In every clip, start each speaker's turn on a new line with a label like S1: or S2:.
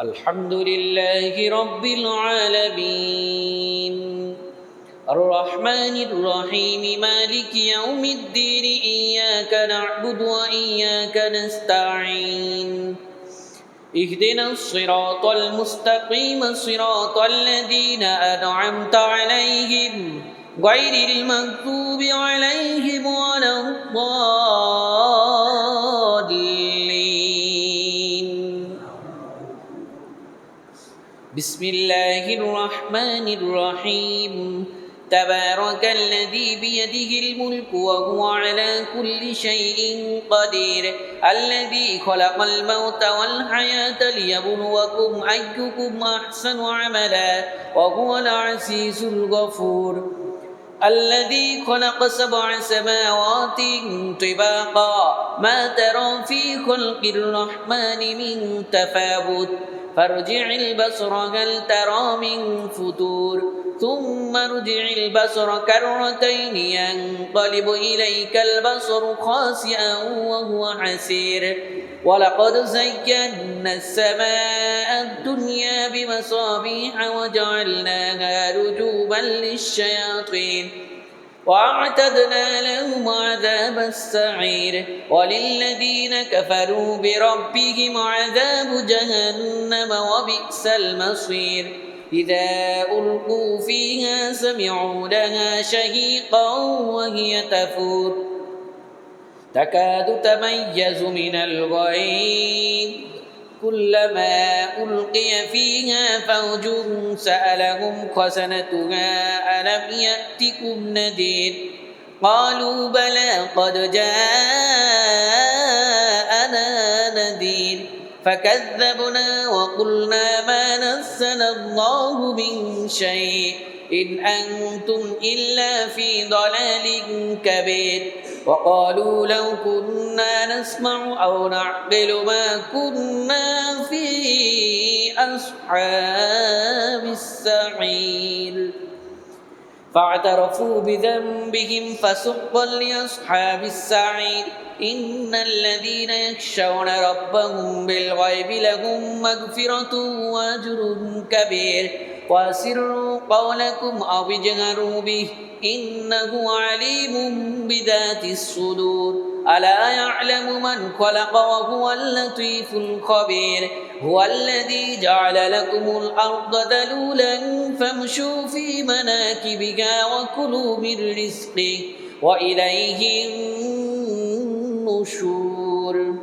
S1: الحمد لله رب العالمين الرحمن الرحيم مالك يوم الدين إياك نعبد وإياك نستعين اهدنا الصراط المستقيم صراط الذين أنعمت عليهم غير المغضوب عليهم ولا الضالين بسم الله الرحمن الرحيم تبارك الذي بيده الملك وهو على كل شيء قدير الذي خلق الموت والحياة ليبلوكم أيكم أحسن عملا وهو العزيز الغفور الذي خلق 7 سماوات طباقا ما ترى في خلق الرحمن من تفاوت فارجع البصر هل ترى من فتور ثم ارجع البصر كرتين ينقلب إليك البصر خاسئا وهو حسير ولقد زينا السماء الدنيا بمصابيح وجعلناها رجوما للشياطين وأعتدنا لهم عذاب السعير وللذين كفروا بربهم عذاب جهنم وبئس المصير إذا ألقوا فيها سمعوا لها شهيقا وهي تفور تكاد تميز من الغيظ كلما ألقي فيها فوج سألهم خزنتها ألم يأتكم نذير قالوا بلى قد جاءنا نذير فكذبنا وقلنا ما نزل الله من شيء إن أنتم إلا في ضلال كبير وقالوا لو كنا نسمع أو نعقل ما كنا في أصحاب السعير فاعترفوا بذنبهم فسحقا لأصحاب السعير إن الذين يخشون ربهم بالغيب لهم مغفرة وأجر كبير وأسروا قولكم أو اجهروا به إنه عليم بذات الصدور ألا يعلم من خلق وهو اللطيف الخبير هو الذي جعل لكم الأرض ذلولا فامشوا في مناكبها وكلوا من رزقه وإليه النشور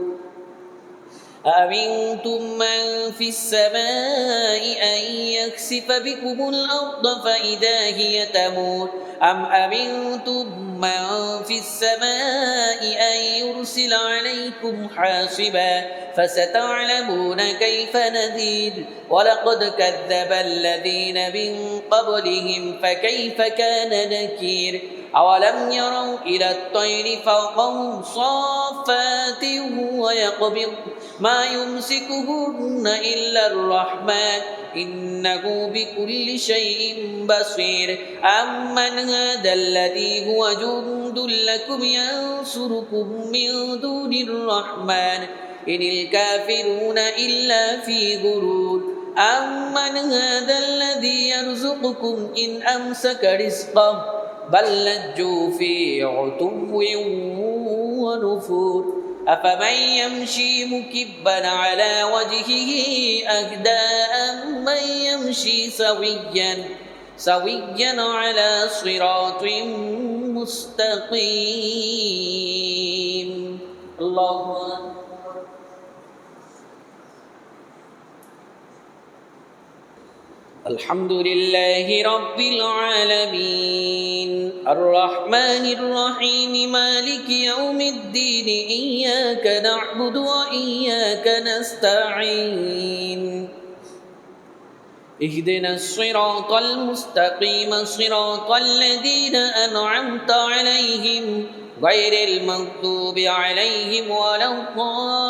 S1: أأمنتم من في السماء أن يخسف بكم الأرض فإذا هي تمور أم أمنتم من في السماء أن يرسل عليكم حاصبا فستعلمون كيف نذير ولقد كذب الذين من قبلهم فكيف كان نكير أولم يروا إلى الطير فوقهم صافات ويقبض ما يمسكهن إلا الرحمن إنه بكل شيء بصير أمن هذا الذي هو جند لكم ينصركم من دون الرحمن إن الكافرون إلا في غرور أمن هذا الذي يرزقكم إن أمسك رزقه بل لجوا في عتو ونفور أفمن يمشي مكبا على وجهه أهدى أمن يمشي سويا على صراط مستقيم الله أكبر الحمد لله رب العالمين الرحمن الرحيم مالك يوم الدين إياك نعبد وإياك نستعين اهدنا الصراط المستقيم صراط الذين أنعمت عليهم غير المغضوب عليهم ولا الضالين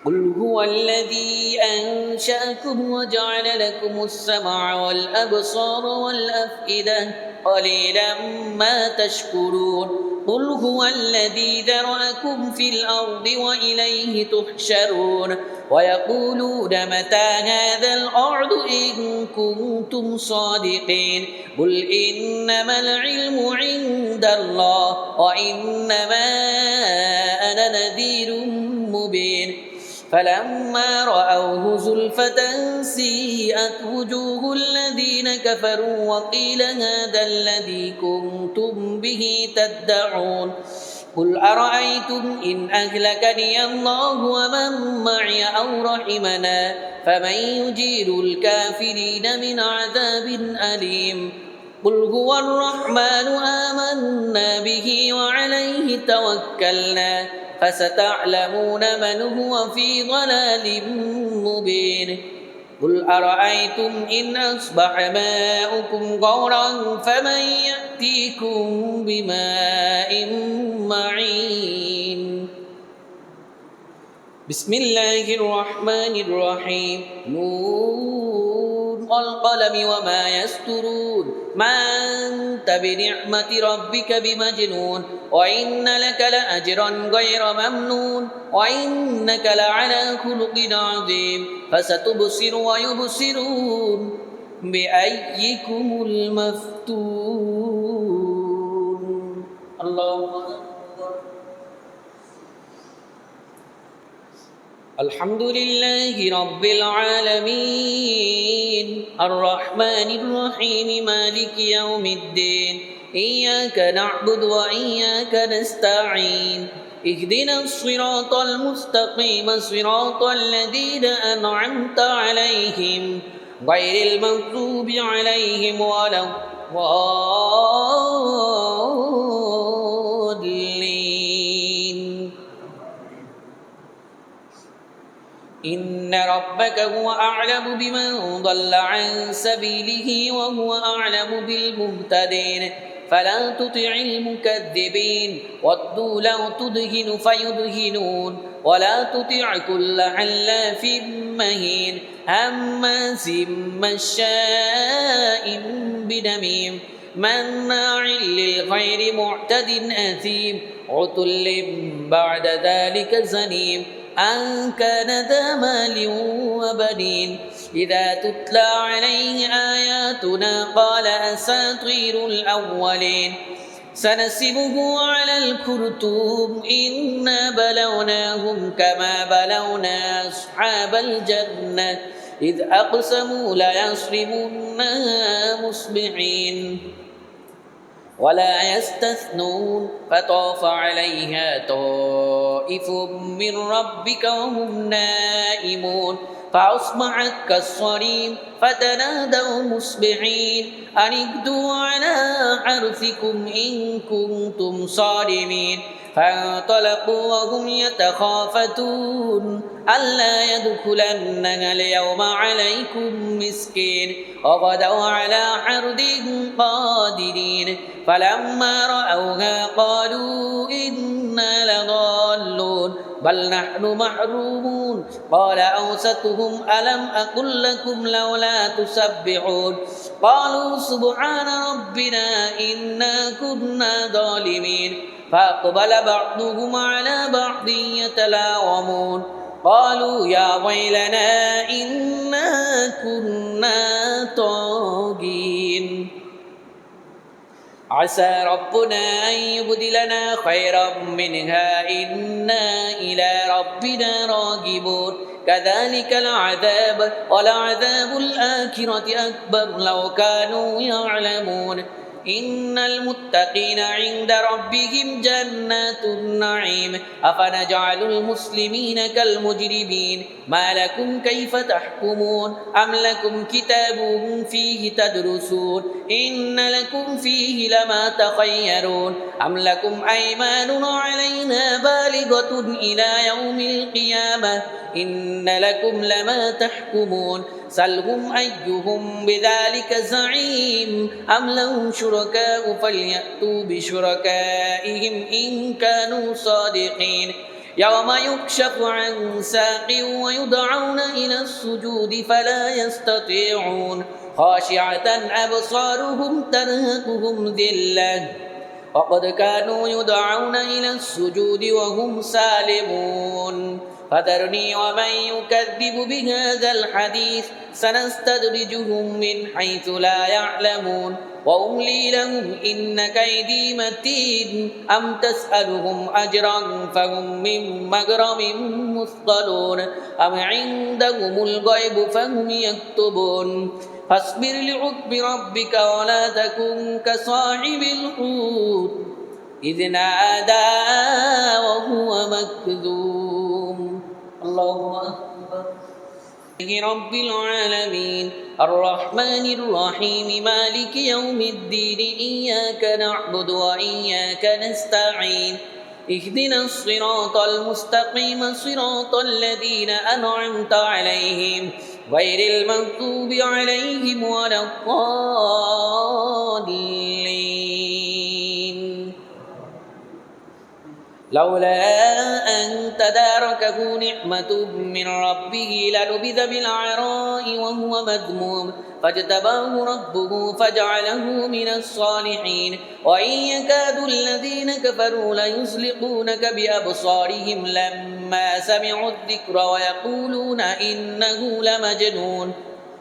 S1: قل هو الذي أنشأكم وجعل لكم السمع والأبصار والأفئدة قليلا ما تشكرون قل هو الذي ذرأكم في الأرض وإليه تحشرون ويقولون متى هذا الوعد إن كنتم صادقين قل إنما العلم عند الله وإنما أنا نذير مبين فلما رأوه زلفة سيئت وجوه الذين كفروا وقيل هذا الذي كنتم به تدعون قل أرأيتم إن أهلكني الله ومن معي أو رحمنا فمن يجير الكافرين من عذاب أليم قل هو الرحمن آمنا به وعليه توكلنا فستعلمون من هو في ضلال مبين قل أرأيتم إن أصبح ماؤكم غورا فمن يأتيكم بماء معين بسم الله الرحمن الرحيم نون والقلم وما يسطرون ما أنت بنعمة ربك بمجنون وإن لك لأجرا غير ممنون وإنك لعلى خلق عظيم فستبصر ويبصرون بأيكم المفتون الله الحمد لله رب العالمين الرحمن الرحيم مالك يوم الدين إياك نعبد وإياك نستعين اهدنا الصراط المستقيم صراط الذين أنعمت عليهم غير المغضوب عليهم ولا الضالين إن ربك هو أعلم بمن ضل عن سبيله وهو أعلم بالمهتدين فلا تطع المكذبين ودوا لو تدهن فيدهنون ولا تطع كل حلاف مهين هماز مشاء بنميم مناع للخير معتد أثيم عتل بعد ذلك زنيم أن كان ذا مال وبنين إذا تتلى عليه آياتنا قال أساطير الأولين سنسمه على الخرطوم إنا بلوناهم كما بلونا أصحاب الجنة إذ أقسموا ليصرمنها مصبحين ولا يستثنون فطاف عليها طائف من ربك وهم نائمون فأصبحت كالصريم فتنادوا مصبحين أن اغدوا على حرثكم إن كنتم صارمين فانطلقوا وهم يتخافتون ألا يدخلنها اليوم عليكم مسكين وغدوا على حرد قادرين فلما رأوها قالوا إنا لضالون بل نحن محرومون قال أوسطهم ألم أقل لكم لولا تسبحون قالوا سبحان ربنا إنا كنا ظالمين فأقبل بعضهم على بعض يتلاومون قالوا يا ويلنا إنا كنا طاغين عسى ربنا أن يبدلنا خيرا منها إنا إلى ربنا راغبون كذلك العذاب ولعذاب الآخرة أكبر لو كانوا يعلمون إن المتقين عند ربهم جنات النعيم أفنجعل المسلمين كالمجرمين ما لكم كيف تحكمون أم لكم كتاب فيه تدرسون إن لكم فيه لما تخيرون أم لكم أيمان علينا بالغة إلى يوم القيامة إن لكم لما تحكمون سلهم أيهم بذلك زعيم أم لهم شركاء فليأتوا بشركائهم إن كانوا صادقين يوم يكشف عن ساق ويدعون إلى السجود فلا يستطيعون خاشعة أبصارهم ترهقهم ذلة وقد كانوا يدعون إلى السجود وهم سالمون فذرني ومن يكذب بهذا الحديث سنستدرجهم من حيث لا يعلمون وأملي لهم إن كيدي متين أم تسألهم أجرا فهم من مغرم مثقلون أم عندهم الغيب فهم يكتبون فاصبر لحكم ربك ولا تكن كصاحب الحوت إذ نادى وهو مكذوم الله أكبر رب العالمين الرحمن الرحيم مالك يوم الدين إياك نعبد وإياك نستعين اهدنا الصراط المستقيم صراط الذين أنعمت عليهم غير المغضوب عليهم ولا الضالين لولا أن تداركه نعمة من ربه لنبذ بالعراء وهو مذموم فاجتباه ربه فجعله من الصالحين وإن يكاد الذين كفروا ليزلقونك بأبصارهم لما سمعوا الذكر ويقولون إنه لمجنون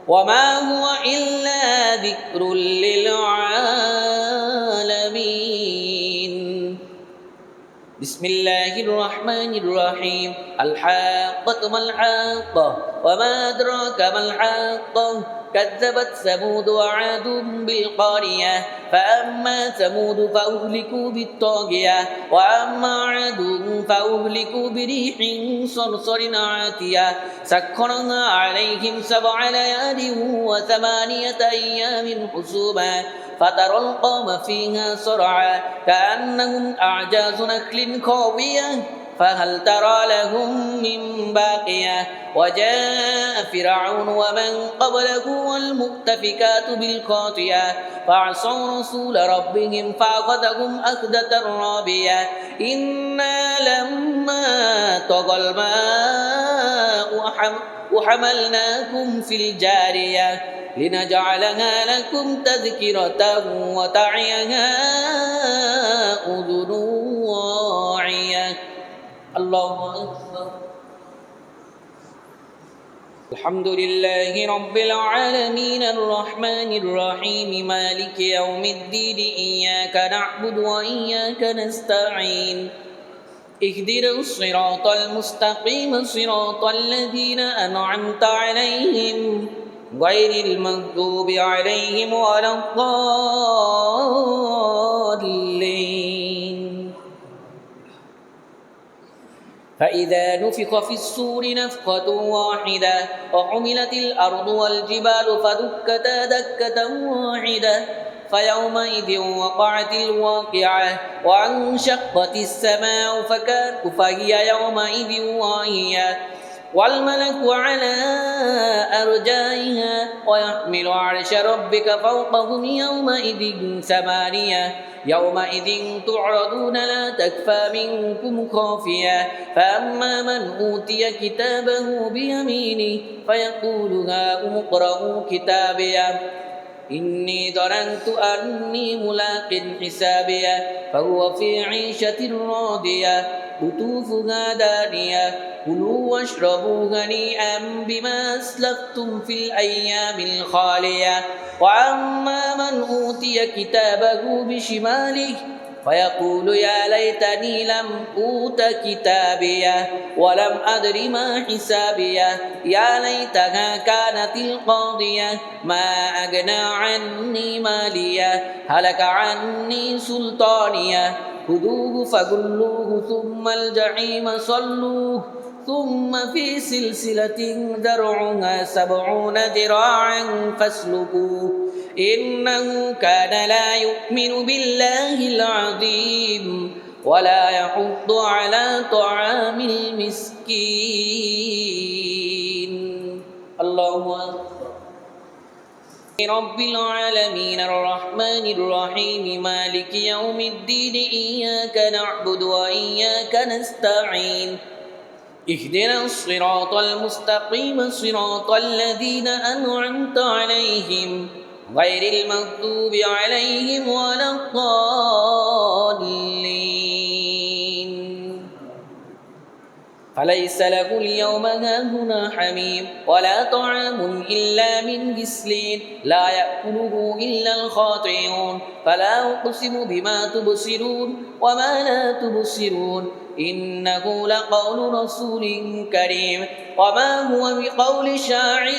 S1: وما هو إلا ذكر للعالمين بسم الله الرحمن الرحيم الحاقة ما الحاقة وما أدراك ما الحاقة كذبت ثمود وعاد بالقارية فأما ثمود فأهلكوا بالطاغية وأما عاد فأهلكوا بريح صرصر عاتية سخرها عليهم 7 ليال و8 أيام حسوما فترى القوم فيها صرعى كأنهم أعجاز نخل خاوية فهل ترى لهم من باقية وجاء فرعون ومن قبله والمؤتفكات بالخاطئة فعصوا رسول ربهم فأخذهم أخذة رابية إنا لما طغى الماء وحملناكم في الجارية لنجعلها لكم تذكرة وتعيها أذن واعية الله أكبر الحمد لله رب العالمين الرحمن الرحيم مالك يوم الدين إياك نعبد وإياك نستعين اهدنا الصراط المستقيم صراط الذين أنعمت عليهم غير المغضوب عليهم ولا الضالين فإذا نفخ في الصور نفخة واحدة وحملت الأرض والجبال فدكتا دكة واحدة فيومئذ وقعت الواقعة وانشقت السماء فهي يومئذ واهية والملك على أرجائها ويحمل عرش ربك فوقهم يومئذ 8 يومئذ تعرضون لا تخفى منكم خافية فأما من أوتي كتابه بيمينه فيقول هاؤم اقرءوا كتابيه إني ظننت أني ملاق حسابيه فهو في عيشة راضية قطوفها دانية كلوا واشربوا هنيئا بما أسلفتم في الأيام الخالية وأما من أوتي كتابه بشماله فيقول يا ليتني لم أوت كتابيه ولم أدر ما حسابيه يا ليتها كانت القاضية ما أغنى عني ماليه هلك عني سلطانيه خذوه فغلوه ثم الجحيم صلوه ثم في سلسلة ذرعها 70 ذراعا فاسلكوه إنه كان لا يؤمن بالله العظيم ولا يحض على طعام المسكين الله أكبر رب العالمين الرحمن الرحيم مالك يوم الدين إياك نعبد وإياك نستعين اهدنا الصراط المستقيم صراط الذين أنعمت عليهم غير المغضوب عليهم ولا الضالين فليس له اليوم هاهنا حميم ولا طعام إلا من غسلين لا يأكله إلا الخاطئون فلا أقسم بما تبصرون وما لا تبصرون إنه لقول رسول كريم وما هو بقول شاعر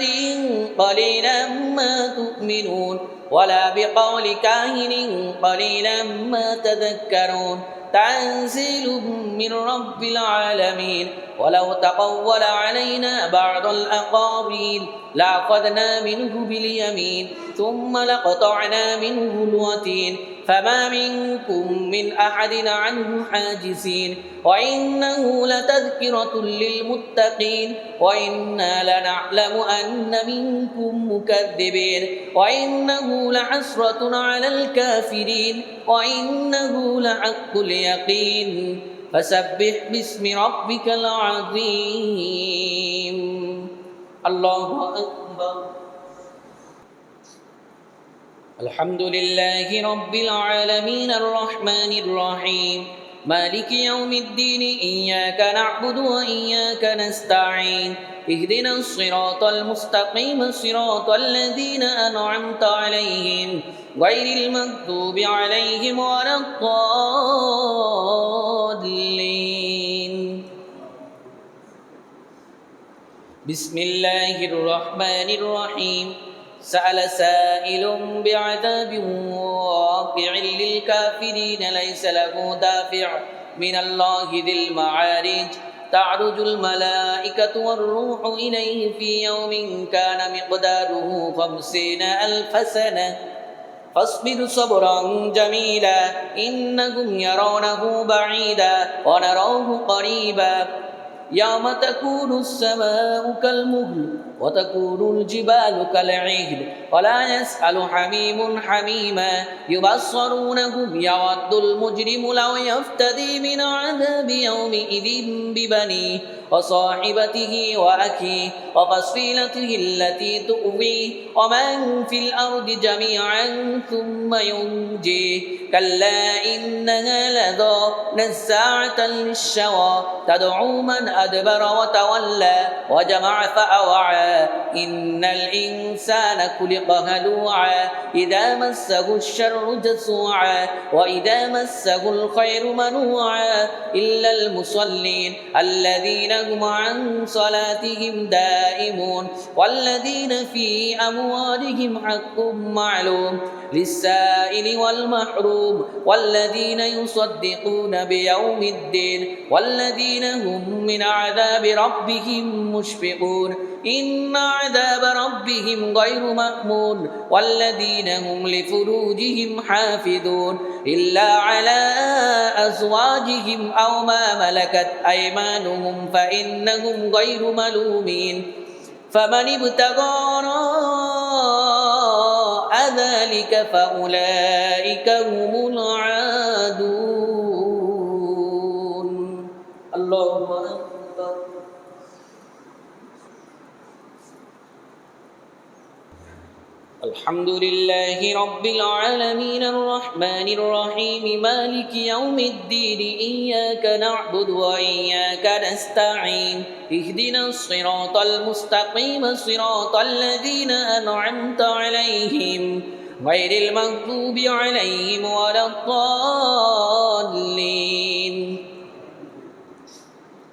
S1: قليلا ما تؤمنون ولا بقول كاهن قليلا ما تذكرون تنزيل من رب العالمين ولو تقول علينا بعض الأقاويل لأخذنا منه باليمين ثم لقطعنا منه الوتين فما منكم من أحد عنه حاجزين وإنه لتذكرة للمتقين وإنا لنعلم أن منكم مكذبين وإنه لحسرة على الكافرين وإنه لحق اليقين فسبح باسم ربك العظيم الله أكبر الحمد لله رب العالمين الرحمن الرحيم مالك يوم الدين إياك نعبد وإياك نستعين اهدنا الصراط المستقيم صراط الذين أنعمت عليهم غير المغضوب عليهم ولا الضالين بسم الله الرحمن الرحيم سأل سائل بعذاب واقع للكافرين ليس له دافع من الله ذي المعارج تعرج الملائكة والروح إليه في يوم كان مقداره 50,000 سنة فاصبر صبرا جميلا إنهم يرونه بعيدا ونراه قريبا يوم تكون السماء كالمهل وتكون الجبال كالعهن ولا يسأل حميم حميما يبصرونهم يود المجرم لو يفتدي من عذاب يومئذ ببنيه وصاحبته وأخيه وفصيلته التي تؤويه ومن في الأرض جميعا ثم ينجيه كلا إنها لظى نزاعة للشوى تدعو من أدبر وتولى وجمع فأوعى إن الإنسان خلق هلوعا إذا مسه الشر جزوعا وإذا مسه الخير منوعا إلا المصلين الذين هم عن صلاتهم دائمون والذين في أموالهم حق معلوم للسائل والمحروم والذين يصدقون بيوم الدين والذين هم من عذاب ربهم مشفقون إن عذاب ربهم غير مأمون والذين هم لفروجهم حافظون إلا على أزواجهم أو ما ملكت أيمانهم فإنهم غير ملومين فمن ابتغى وراء ذلك فأولئك هم العادون الله أكبر الحمد لله رب العالمين الرحمن الرحيم مالك يوم الدين إياك نعبد وإياك نستعين اهدنا الصراط المستقيم صراط الذين أنعمت عليهم غير المغضوب عليهم ولا الضالين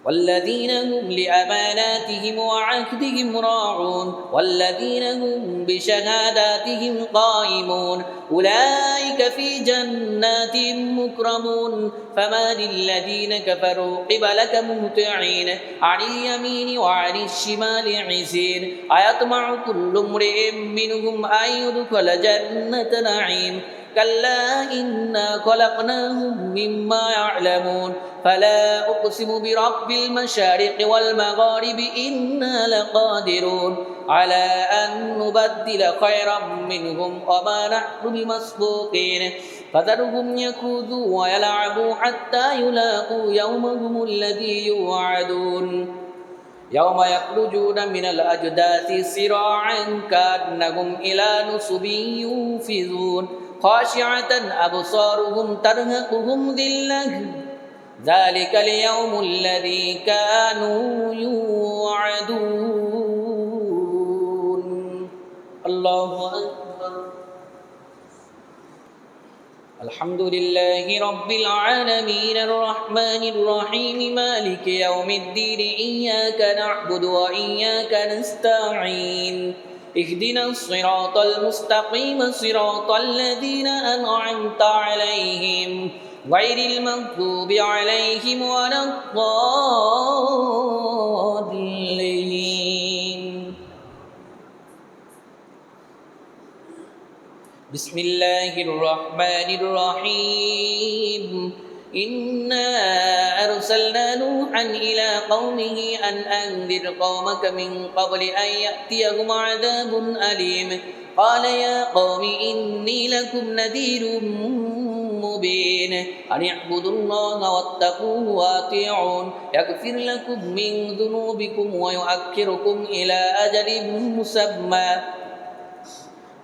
S1: والذين هم لأماناتهم وعهدهم راعون والذين هم بشهاداتهم قائمون أولئك في جنات مكرمون فما للذين كفروا قبلك مهطعين عن اليمين وعن الشمال عزين أيطمع كل امرئ منهم أن يدخل جنة نعيم كلا إنا خلقناهم مما يعلمون فلا أقسم برب المشارق والمغارب إنا لقادرون على أن نبدل خيرا منهم وما نحن بمسبوقين فذرهم يخوضوا ويلعبوا حتى يلاقوا يومهم الذي يوعدون يوم يخرجون من الأجداث سراعا كأنهم إلى نصب يوفضون خاشعة أبصارهم ترهقهم ذلة ذلك اليوم الذي كانوا يوعدون الله أكبر الحمد لله رب العالمين الرحمن الرحيم مالك يوم الدين إياك نعبد وإياك نستعين اهدنا الصراط المستقيم صراط الذين أنعمت عليهم غير المغضوب عليهم ولا الضالين بسم الله الرحمن الرحيم إنا أرسلنا نوحا إلى قومه أن أنذر قومك من قبل أن يأتيهم عذاب أليم قال يا قوم إني لكم نذير مبين أن اعبدوا الله واتقوه وأطيعون يغفر لكم من ذنوبكم ويؤخركم إلى أجل مسمى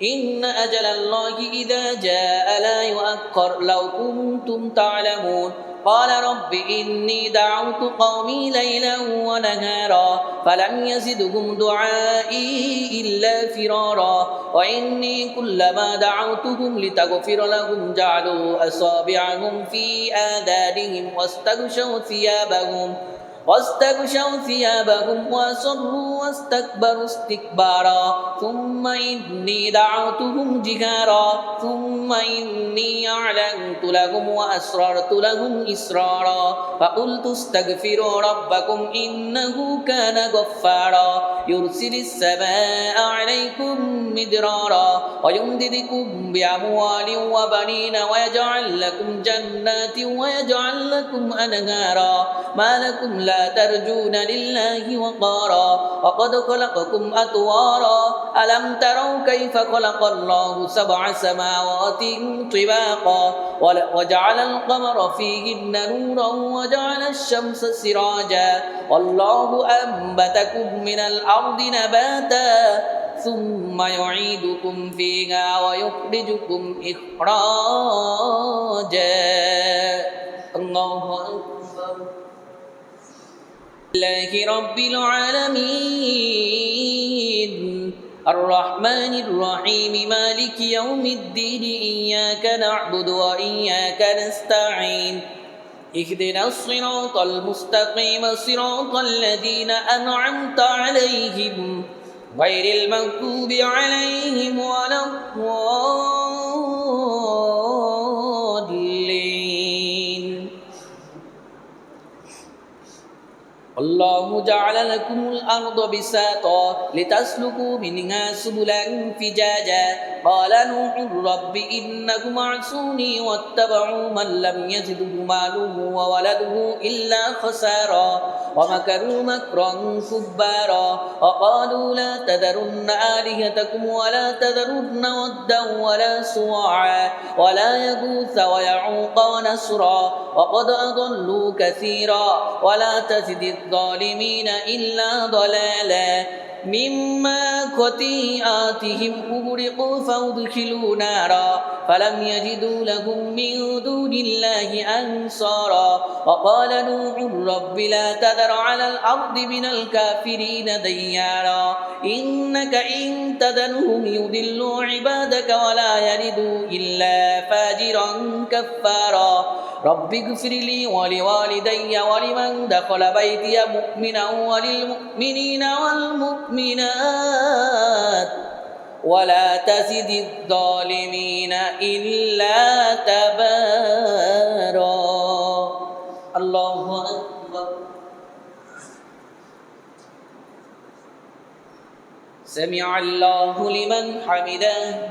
S1: إن أجل الله إذا جاء لا يؤخر لو كنتم تعلمون قال رب إني دعوت قومي ليلا ونهارا فلم يزدهم دعائي إلا فرارا وإني كلما دعوتهم لتغفر لهم جعلوا أصابعهم في آذانهم واستغشوا ثيابهم وأصروا واستكبروا استكبارا ثم إني دعوتهم جهارا ثم إني أعلنت لهم وأسررت لهم إسرارا فقلت استغفروا ربكم إنه كان غفارا يرسل السماء عليكم مدرارا ويمددكم بأموال وبنين ويجعل لكم جنات ويجعل لكم أنهارا ما لكم لا ترجون لله وقارا وقد خلقكم أطوارا ألم تروا كيف خلق الله 7 سماوات طباقا وجعل القمر فيهن نورا وجعل الشمس سراجا والله أنبتكم من الأرض نباتا ثم يعيدكم فيها ويخرجكم إخراجا الله أكبر الله رب العالمين الرحمن الرحيم مالك يوم الدين إياك نعبد وإياك نستعين اهدنا الصراط المستقيم صراط الذين أنعمت عليهم غير المغضوب عليهم ولا الضالين الله جعل لكم الأرض بساطا لتسلكوا منها سبلا فجاجا قال نوح رب إنكم عصوني واتبعوا من لم يزده ماله وولده إلا خسارا ومكروا مكرا كبارا وقالوا لا تذرن آلهتكم ولا تذرن ودا ولا سواعا ولا يغوث ويعوق ونسرا وقد أضلوا كثيرا ولا تزد الظالمين إلا ضلالا مما خطيئاتهم أغرقوا فأدخلوا نارا فلم يجدوا لهم من دون الله أنصارا وقال نوح رب لا تذر على الأرض من الكافرين ديارا إنك إن تذرهم يضلوا عبادك ولا يلدوا إلا فاجرا كفارا رب اغفر لي ولوالدي ولمن دخل بيتي مؤمنا وللمؤمنين والمؤمنات ولا تزد الظالمين إلا تبارا الله أكبر سمع الله لمن حمده